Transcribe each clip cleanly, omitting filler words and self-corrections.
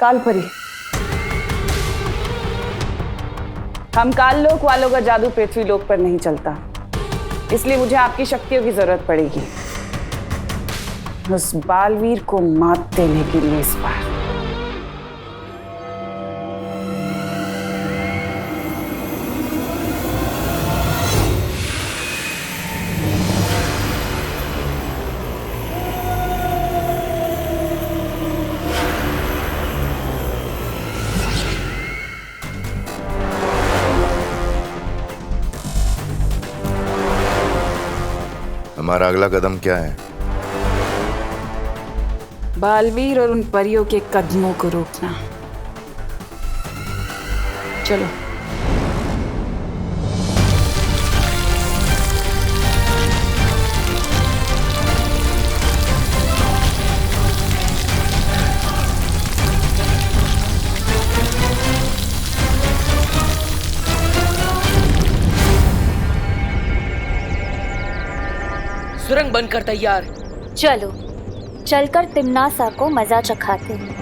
कालपरी, हम काल लोक वालों का जादू पृथ्वी लोक पर नहीं चलता, इसलिए मुझे आपकी शक्तियों की जरूरत पड़ेगी उस बालवीर को मात देने के लिए इस बार। हमारा अगला कदम क्या है? बालवीर और उन परियों के कदमों को रोकना। चलो। सुरंग बनकर तैयार। चलो चलकर तिम्नासा को मजा चखाते हैं।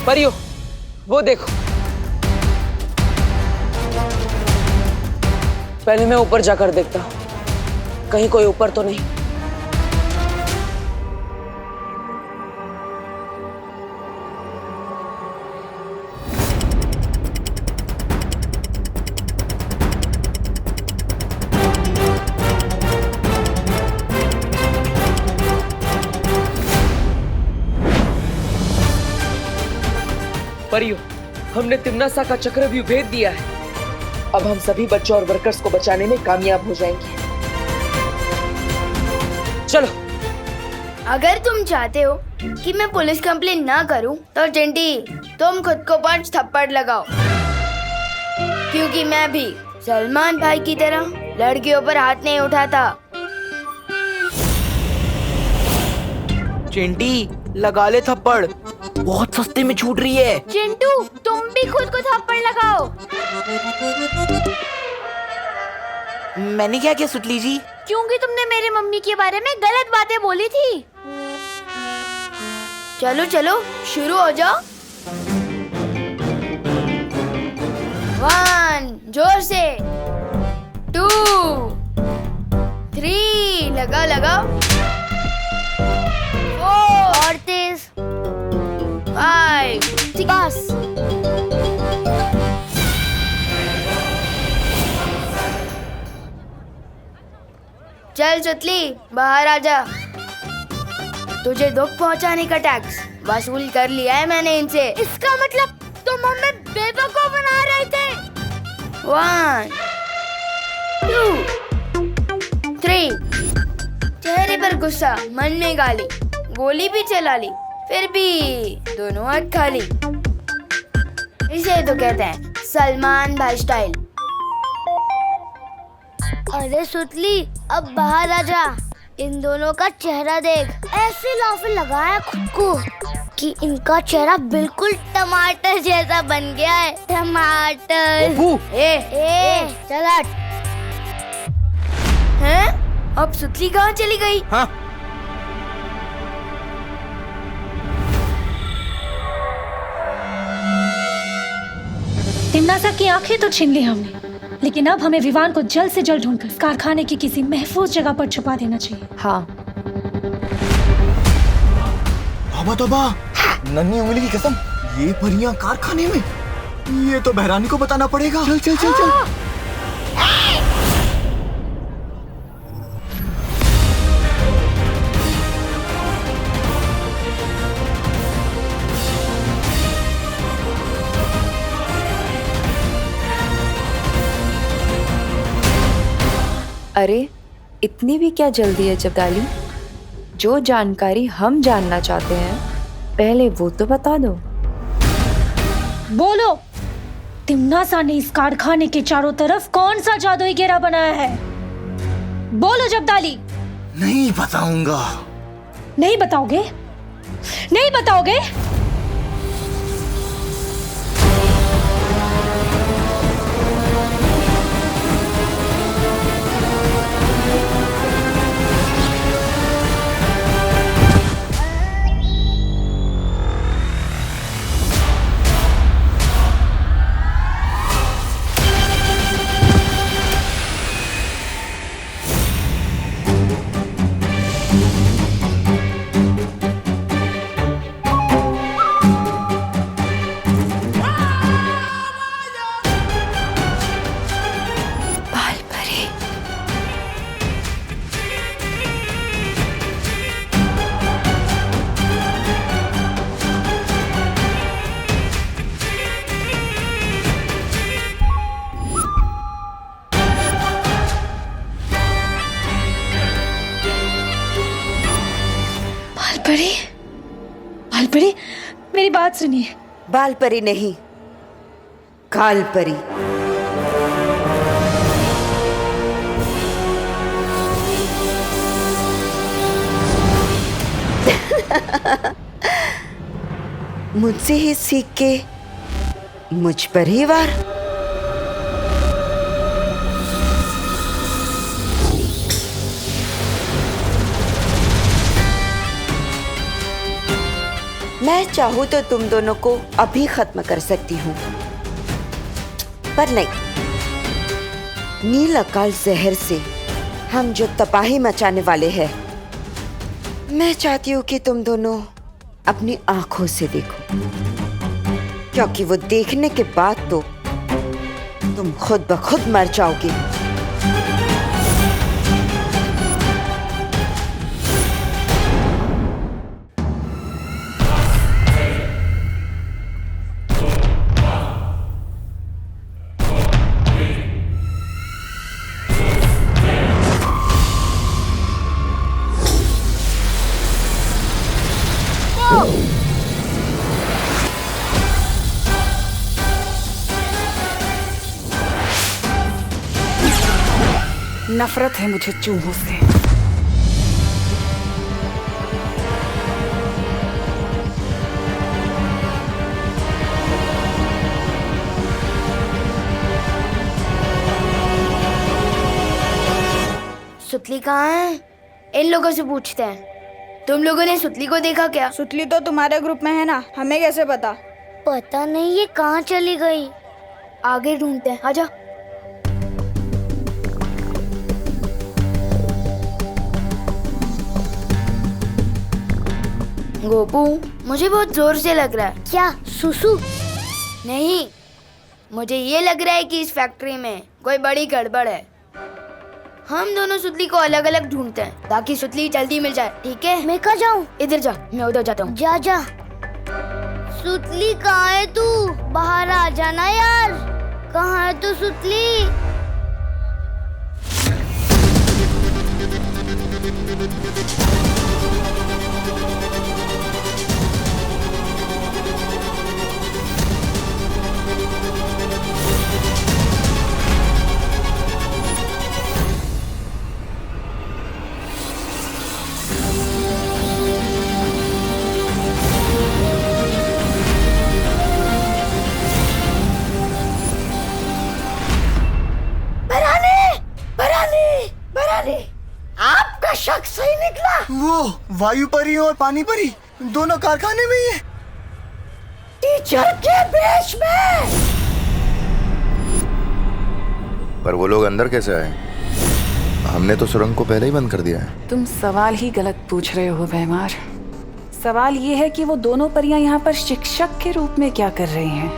परियो, वो देखो। पहले मैं ऊपर जाकर देखता हूँ, कहीं कोई ऊपर तो नहीं। परियो, हमने तिम्नासा का चक्रव्यूह भेद दिया है। अब हम सभी बच्चों और वर्कर्स को बचाने में कामयाब हो जाएंगे। चलो। अगर तुम चाहते हो कि मैं पुलिस कंप्लेन ना करूं, तो चिंटी तुम खुद को 5 थप्पड़ लगाओ, क्योंकि मैं भी सलमान भाई की तरह लड़कियों पर हाथ नहीं उठाता। चिंटी लगा ले थप्पड़, बहुत सस्ते में छूट रही है। चिंटू तुम भी खुद को थप्पड़ लगाओ। मैंने क्या किया सुतली जी? क्योंकि तुमने मेरी मम्मी के बारे में गलत बातें बोली थी। चलो चलो शुरू हो जाओ। 1 जोर से, 2 3 लगाओ लगाओ, 4 और तेज, 5 बस। चल सुतली बाहर आजा। तुझे दुख पहुंचाने का टैक्स वसूल कर लिया है मैंने इनसे। इसका मतलब तुम हमें बेवकूफ बना रहे थे। 1 2 3। चेहरे पर गुस्सा, मन में गाली, गोली भी चला ली, फिर भी दोनों हाथ खाली। इसे तो कहते हैं सलमान भाई स्टाइल। अरे सुतली अब बाहर आजा, इन दोनों का चेहरा देख। ऐसे लाफे लगाया खुद को कि इनका चेहरा बिल्कुल टमाटर जैसा बन गया है। टमाटर। चल हट। हैं? अब सुतली कहाँ चली गई? हाँ? तिम्नासा की आंखें तो छीन ली हमने, लेकिन अब हमें विवान को जल्द से जल्द ढूंढकर कारखाने की किसी महफूज जगह पर छुपा देना चाहिए। हाँ। तौबा तौबा, नन्ही उंगली की कसम, ये परियां कारखाने में? ये तो बहरानी को बताना पड़ेगा। चल चल चल चल। अरे इतनी भी क्या जल्दी है जब्दाली? जो जानकारी हम जानना चाहते हैं पहले वो तो बता दो। बोलो, तिम्नासा ने इस कारखाने के चारों तरफ कौन सा जादुई घेरा बनाया है? बोलो जब्दाली। नहीं बताऊंगा। नहीं बताओगे? नहीं बताओगे? बालपरी, बालपरी, मेरी बात सुनिए। बालपरी नहीं, कालपरी। मुझसे ही सीख के मुझ पर ही वार। मैं चाहूं तो तुम दोनों को अभी खत्म कर सकती हूँ, पर नहीं। नील अकाल जहर से हम जो तबाही मचाने वाले हैं, मैं चाहती हूँ कि तुम दोनों अपनी आंखों से देखो, क्योंकि वो देखने के बाद तो तुम खुद ब खुद मर जाओगे। नफरत है मुझे चूहों से। सुतली कहाँ है? इन लोगों से पूछते हैं। तुम लोगों ने सुतली को देखा क्या? सुतली तो तुम्हारे ग्रुप में है ना, हमें कैसे पता? पता नहीं ये कहाँ चली गई। आगे ढूंढते हैं, आजा। गोपू, मुझे बहुत जोर से लग रहा है। क्या सुसु? नहीं, मुझे ये लग रहा है कि इस फैक्ट्री में कोई बड़ी गड़बड़ है। हम दोनों सुतली को अलग अलग ढूंढते हैं ताकि सुतली जल्दी मिल जाए, ठीक है? मैं कहाँ जाऊँ? इधर जा, मैं उधर जाता हूँ। जा जा। सुतली कहाँ है तू? बाहर आ जाना यार। कहाँ है तू सुतली? आपका शक सही निकला। वो वायु परी और पानी परी दोनों कारखाने में ही है। टीचर के भेष में। पर वो लोग अंदर कैसे आए? हमने तो सुरंग को पहले ही बंद कर दिया है। तुम सवाल ही गलत पूछ रहे हो भैमार। सवाल ये है कि वो दोनों परियां यहाँ पर शिक्षक के रूप में क्या कर रही हैं?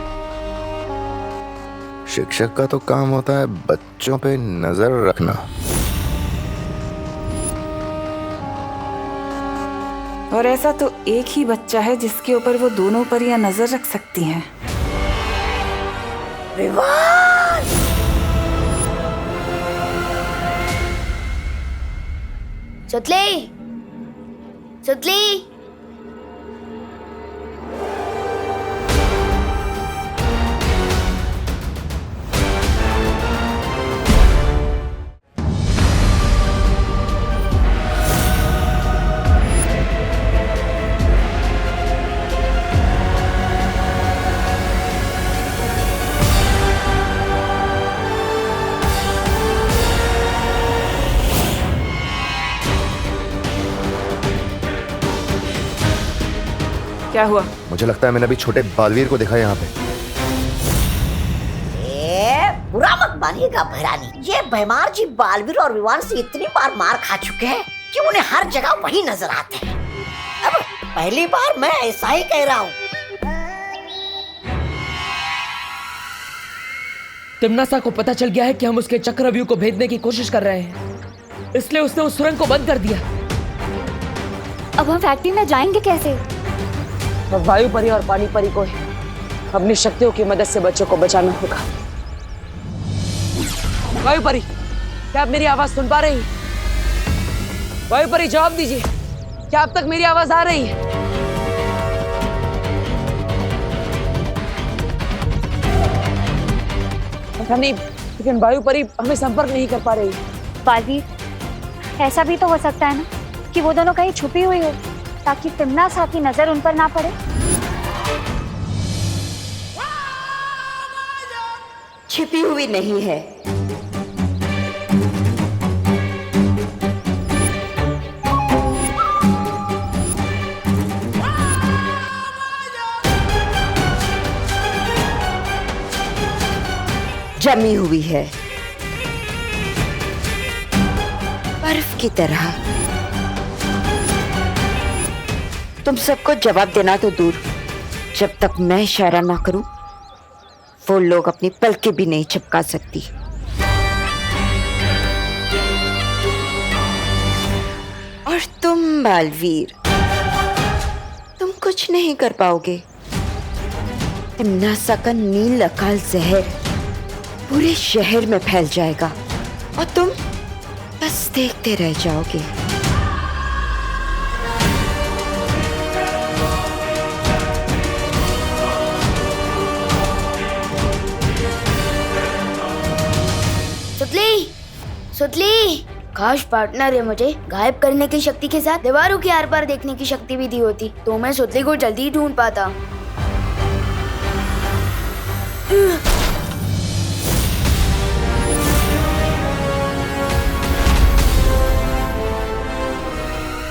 शिक्षक का तो काम होता है बच्चों पे नजर रखना। और ऐसा तो एक ही बच्चा है जिसके ऊपर वो दोनों परियां नजर रख सकती हैं। विवान! सुतली, सुतली। क्या हुआ? मुझे लगता है मैंने अभी छोटे बालवीर को देखा है यहाँ पे। बुरा मत मानिएगा भैरानी, ये बेमार जी बालवीर और विवान से इतनी बार मार खा चुके हैं कि उन्हें हर जगह वही नजर आते हैं। अब पहली बार मैं ऐसा ही कह रहा हूँ। तिम्नासा को पता चल गया है कि हम उसके चक्रव्यूह को भेदने की कोशिश कर रहे हैं, इसलिए उसने उस सुरंग को बंद कर दिया। अब हम फैक्ट्री में जाएंगे कैसे? अब वायु परी और पानी परी को अपनी शक्तियों की मदद से बच्चों को बचाना होगा। वायु परी, क्या आप मेरी आवाज सुन पा रही हैं? वायु परी जवाब दीजिए, क्या अब तक मेरी आवाज आ रही है? पता नहीं, लेकिन वायु परी हमें संपर्क नहीं कर पा रही। बालवीर, ऐसा भी तो हो सकता है ना कि वो दोनों कहीं छुपी हुई हो ताकि तिम्नासा की नजर उन पर ना पड़े। छिपी हुई नहीं है, जमी हुई है, बर्फ की तरह। तुम सबको जवाब देना तो दूर, जब तक मैं इशारा ना करूं वो लोग अपनी पलकें भी नहीं झपका सकती। और तुम बालवीर, तुम कुछ नहीं कर पाओगे। तिम्नासा का नील अकाल जहर पूरे शहर में फैल जाएगा और तुम बस देखते रह जाओगे। सुतली, सुतली, काश पार्टनर है मुझे गायब करने की शक्ति के साथ दीवारों के आर पार देखने की शक्ति भी दी होती तो मैं सुतली को जल्दी ढूंढ पाता।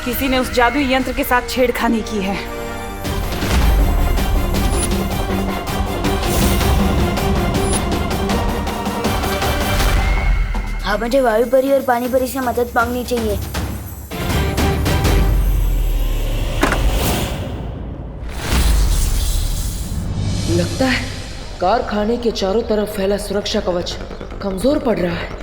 किसी ने उस जादुई यंत्र के साथ छेड़खानी की है। हाँ, मुझे वायु परी और पानी परी से मदद मांगनी चाहिए। लगता है कारखाने के चारों तरफ फैला सुरक्षा कवच कमजोर पड़ रहा है।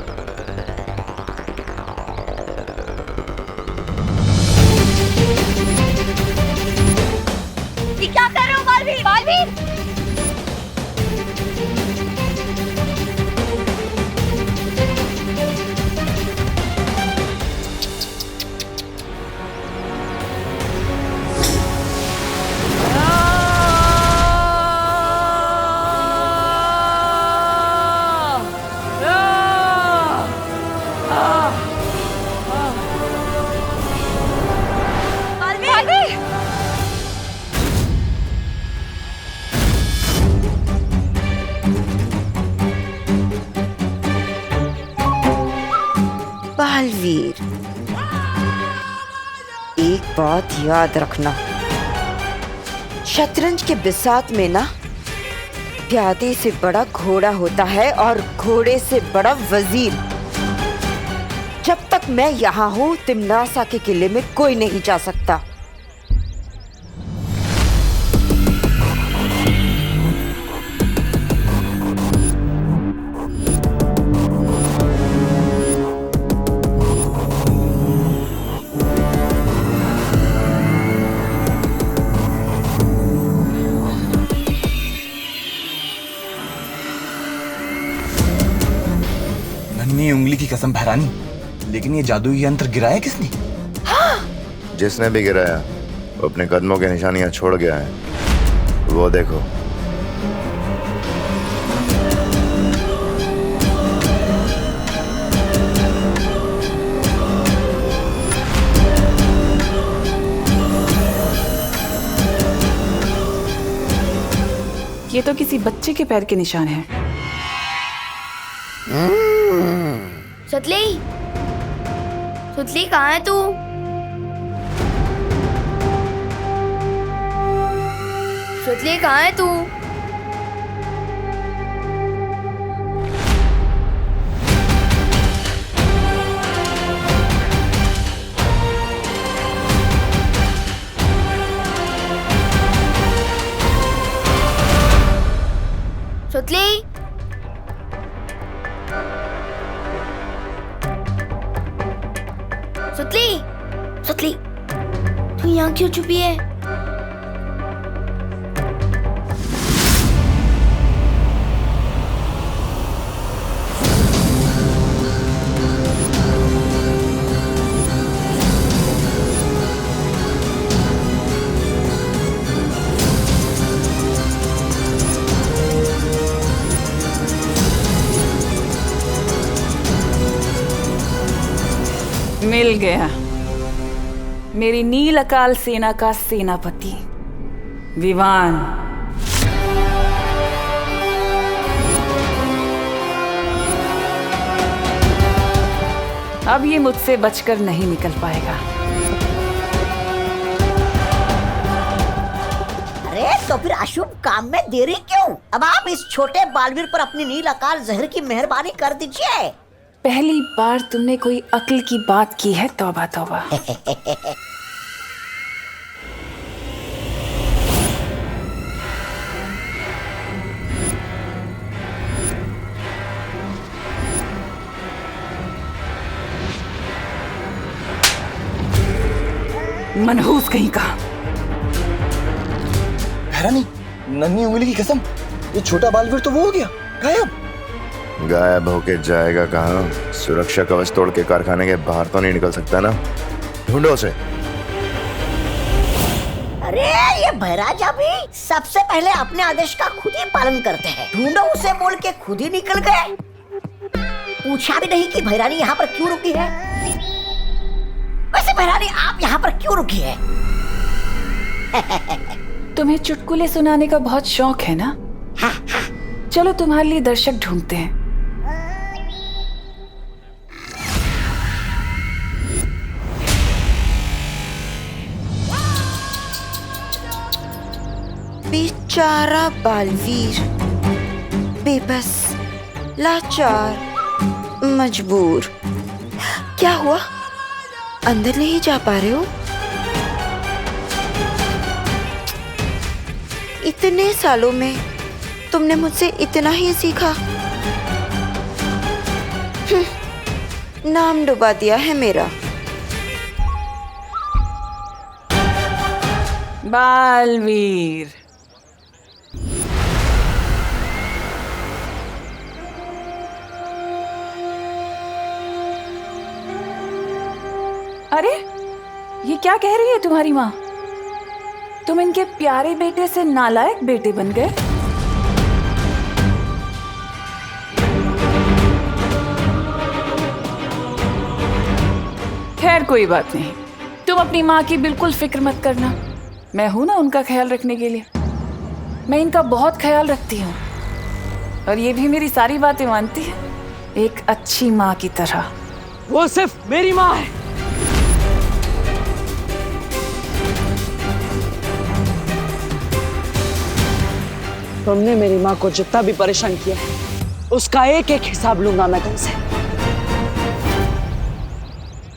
क्या कर रहे हो बालवीर? बालवीर! बालवीर, एक बात याद रखना, शतरंज के बिसात में ना प्यादे से बड़ा घोड़ा होता है और घोड़े से बड़ा वजीर। जब तक मैं यहाँ हूँ तिम्नासा के किले में कोई नहीं जा सकता। नन्ही उंगली की कसम भैरानी, लेकिन ये जादुई यंत्र गिराया किसने? जिसने भी गिराया वो अपने कदमों के निशानियां छोड़ गया है। वो देखो। ये तो किसी बच्चे के पैर के निशान हैं। सुतली, सुतली कहाँ है तू? सुतली कहाँ है तू? सुतली, सुतली, सुतली, तू यहाँ क्यों छुपी है? मिल गया मेरी नील अकाल सेना का सेनापति विवान। अब ये मुझसे बचकर नहीं निकल पाएगा। अरे तो फिर अशुभ काम में देरी क्यों? अब आप इस छोटे बालवीर पर अपनी नील अकाल जहर की मेहरबानी कर दीजिए। पहली बार तुमने कोई अक्ल की बात की है, तौबा तौबा। मनहूस कहीं का। हैरानी, नन्ही उंगली की कसम, ये छोटा बालवीर तो वो हो गया गायब। गायब होके जाएगा कहाँ? सुरक्षा कवच तोड़ के कारखाने के बाहर तो नहीं निकल सकता ना। ढूंढो उसे। अरे ये भैराजा भी सबसे पहले अपने आदेश का खुद ही पालन करते हैं। ढूंढो उसे बोल के खुद ही निकल गए। पूछा भी नहीं कि भैरानी यहाँ पर क्यों रुकी है। वैसे भैरानी आप यहाँ पर क्यों रुकी है? तुम्हें चुटकुले सुनाने का बहुत शौक है ना? चलो तुम्हारे लिए दर्शक ढूंढते हैं। बेचारा बालवीर, बेबस, लाचार, मजबूर। क्या हुआ? अंदर नहीं जा पा रहे हो? इतने सालों में तुमने मुझसे इतना ही सीखा। नाम डुबा दिया है मेरा। बालवीर, अरे ये क्या कह रही है तुम्हारी माँ? तुम इनके प्यारे बेटे से नालायक बेटे बन गए। खैर कोई बात नहीं, तुम अपनी माँ की बिल्कुल फिक्र मत करना। मैं हूं ना उनका ख्याल रखने के लिए। मैं इनका बहुत ख्याल रखती हूँ और ये भी मेरी सारी बातें मानती है, एक अच्छी माँ की तरह। वो सिर्फ मेरी माँ है। तुमने मेरी माँ को जितना भी परेशान किया है, उसका एक एक हिसाब लूंगा मैं तुमसे।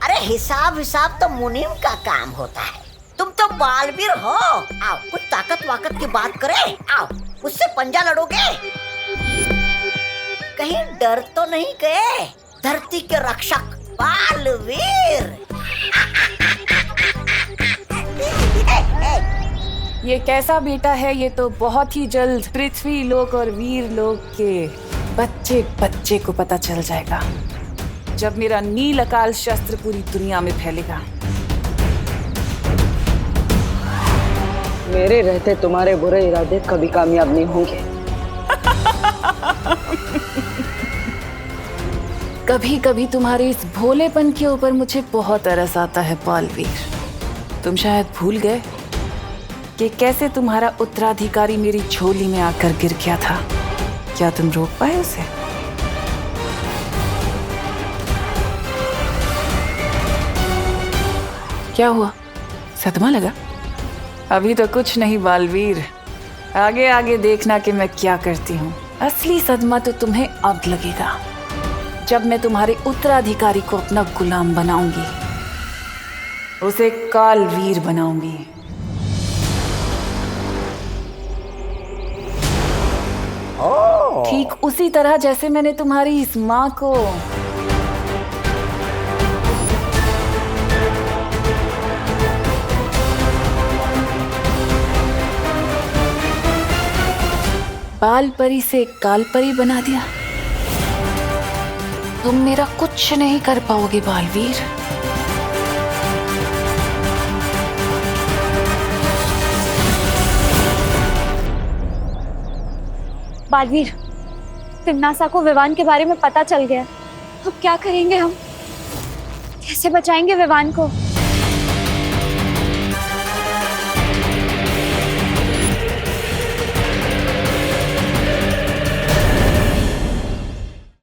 अरे हिसाब तो मुनीम का काम होता है। तुम तो बालवीर हो। आओ कुछ ताकत वाकत की बात करें। आओ मुझसे पंजा लड़ोगे? कहीं डर तो नहीं गए? धरती के रक्षक बालवीर। ये कैसा बेटा है, ये तो बहुत ही जल्द पृथ्वी लोक और वीर लोक के बच्चे बच्चे को पता चल जाएगा, जब मेरा नील अकाल शस्त्र पूरी दुनिया में फैलेगा। मेरे रहते तुम्हारे बुरे इरादे कभी कामयाब नहीं होंगे। कभी कभी तुम्हारे इस भोलेपन के ऊपर मुझे बहुत तरस आता है बालवीर। तुम शायद भूल गए कि कैसे तुम्हारा उत्तराधिकारी मेरी झोली में आकर गिर गया था। क्या तुम रोक पाए उसे? क्या हुआ? सदमा लगा? अभी तो कुछ नहीं बालवीर, आगे आगे देखना कि मैं क्या करती हूँ। असली सदमा तो तुम्हें अब लगेगा, जब मैं तुम्हारे उत्तराधिकारी को अपना गुलाम बनाऊंगी, उसे कालवीर बनाऊंगी। ठीक उसी तरह जैसे मैंने तुम्हारी इस माँ को। बाल परी से काल परी बना दिया। तुम मेरा कुछ नहीं कर पाओगे बालवीर। बालवीर, तिम्नासा को विवान के बारे में पता चल गया। अब क्या करेंगे हम? कैसे बचाएंगे विवान को?